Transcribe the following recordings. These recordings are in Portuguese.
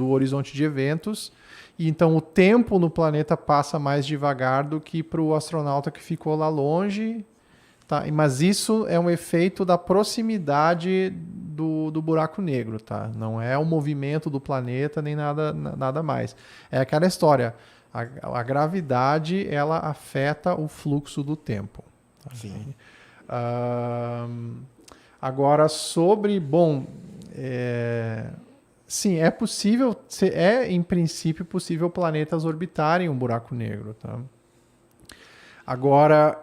do horizonte de eventos, e então o tempo no planeta passa mais devagar do que para o astronauta que ficou lá longe. Tá? Mas isso é um efeito da proximidade do buraco negro, tá? Não é o movimento do planeta nem nada mais. É aquela história. A gravidade ela afeta o fluxo do tempo. Tá? Sim. Agora sobre, sim, é possível, em princípio possível planetas orbitarem um buraco negro, tá? Agora,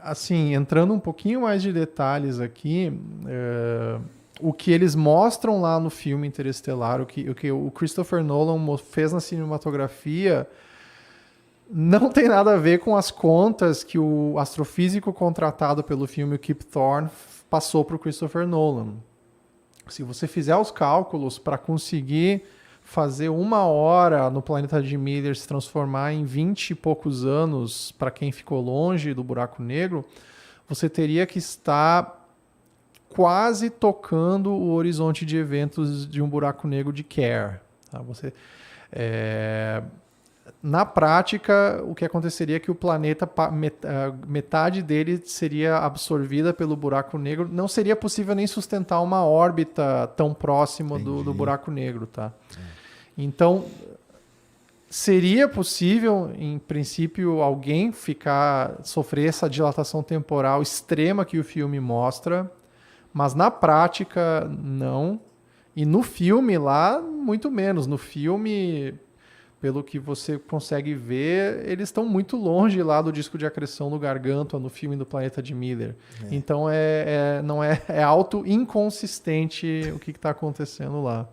assim, entrando um pouquinho mais de detalhes aqui, o que eles mostram lá no filme Interestelar, o que o Christopher Nolan fez na cinematografia, não tem nada a ver com as contas que o astrofísico contratado pelo filme, o Kip Thorne, passou para o Christopher Nolan. Se você fizer os cálculos para conseguir fazer 1 hora no planeta de Miller se transformar em 20 e poucos anos para quem ficou longe do buraco negro, você teria que estar quase tocando o horizonte de eventos de um buraco negro de Kerr. Tá? Na prática, o que aconteceria é que o planeta, metade dele seria absorvida pelo buraco negro. Não seria possível nem sustentar uma órbita tão próxima do buraco negro. Tá? Então, seria possível, em princípio, alguém sofrer essa dilatação temporal extrema que o filme mostra, mas na prática, não. E no filme lá, muito menos. No filme, pelo que você consegue ver, eles estão muito longe lá do disco de acreção do Gargantua no filme do Planeta de Miller. Então, não é auto-inconsistente o que está acontecendo lá.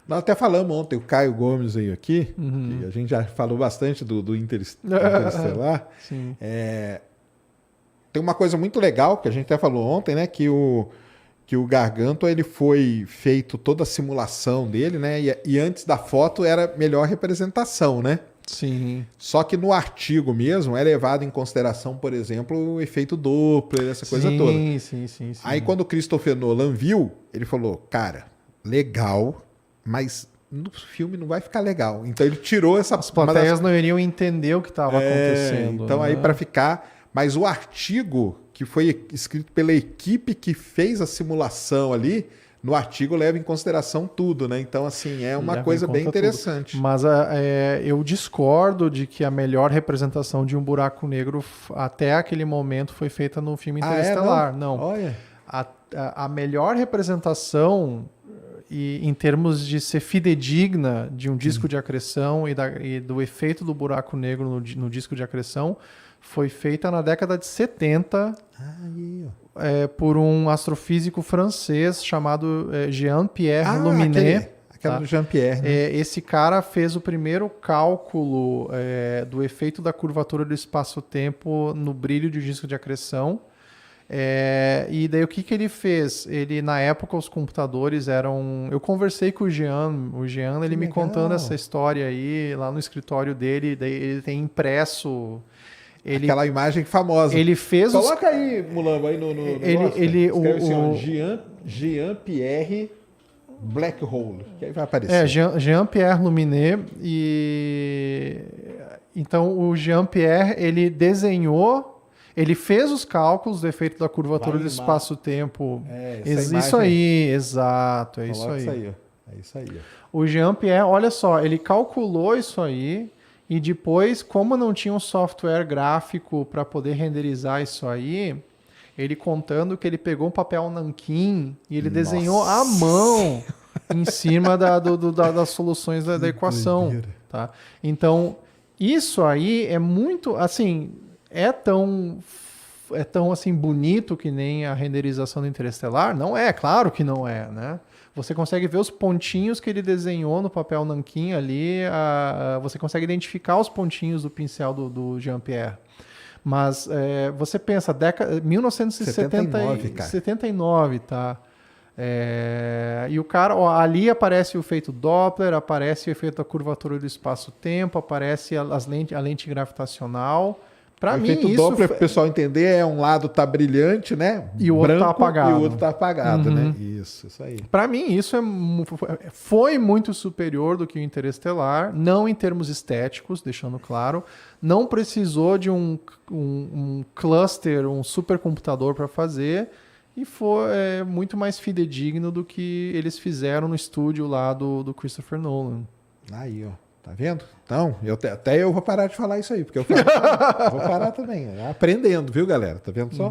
Nós até falamos ontem, o Caio Gomes veio aqui, que a gente já falou bastante do Interestelar. Sim. Tem uma coisa muito legal, que a gente até falou ontem, né, que o Gargantua ele foi feito toda a simulação dele, né, e antes da foto era melhor representação, né? Sim. Só que no artigo mesmo é levado em consideração, por exemplo, o efeito Doppler, essa coisa toda. Sim. Aí quando o Christopher Nolan viu, ele falou, cara, legal, mas no filme não vai ficar legal. Então ele tirou essa... As plateias não iriam entender o que estava acontecendo. Então, né? Aí para ficar... Mas o artigo que foi escrito pela equipe que fez a simulação ali, no artigo leva em consideração tudo, né? Então, assim, é uma coisa bem interessante. Tudo. Mas eu discordo de que a melhor representação de um buraco negro até aquele momento foi feita no filme Interestelar. Não. Olha. A melhor representação... E em termos de ser fidedigna de um disco de acreção e do efeito do buraco negro no disco de acreção, foi feita na década de 70 por um astrofísico francês chamado Jean-Pierre Luminet. Aquela do Jean-Pierre. Né? Esse cara fez o primeiro cálculo do efeito da curvatura do espaço-tempo no brilho de disco de acreção. E daí o que ele fez? Ele, na época, os computadores eram... Eu conversei com o Jean ele me contando essa história aí, lá no escritório dele, daí ele tem impresso... Aquela imagem famosa. Ele fez Coloca aí, Mulambo, aí no Jean-Pierre Black Hole, que aí vai aparecer. Jean-Pierre Luminet. Então, o Jean-Pierre, ele desenhou... Ele fez os cálculos do efeito da curvatura do espaço-tempo. Isso aí, exato. É isso aí. É isso aí. O Jean-Pierre, olha só, ele calculou isso aí e depois, como não tinha um software gráfico para poder renderizar isso aí, ele contando que ele pegou um papel nanquim e ele desenhou à mão em cima das soluções da equação. Tá? Então, isso aí é muito, assim... É tão assim bonito que nem a renderização do Interestelar? Não é, claro que não é, né? Você consegue ver os pontinhos que ele desenhou no papel nanquim ali, você consegue identificar os pontinhos do pincel do Jean-Pierre. Mas você pensa, 1979, tá? E o cara, ali aparece o efeito Doppler, aparece o efeito da curvatura do espaço-tempo, aparece a lente gravitacional. Para o mim, efeito isso Doppler, para o pessoal entender, é um lado tá brilhante, né? E o outro tá apagado. E o outro tá apagado, né? Isso aí. Para mim, isso foi muito superior do que o Interestelar, não em termos estéticos, deixando claro. Não precisou de um cluster, um supercomputador para fazer. E foi muito mais fidedigno do que eles fizeram no estúdio lá do Christopher Nolan. Aí, ó. Tá vendo? Então, até eu vou parar de falar isso aí, porque eu vou parar também. Aprendendo, viu, galera? Tá vendo só?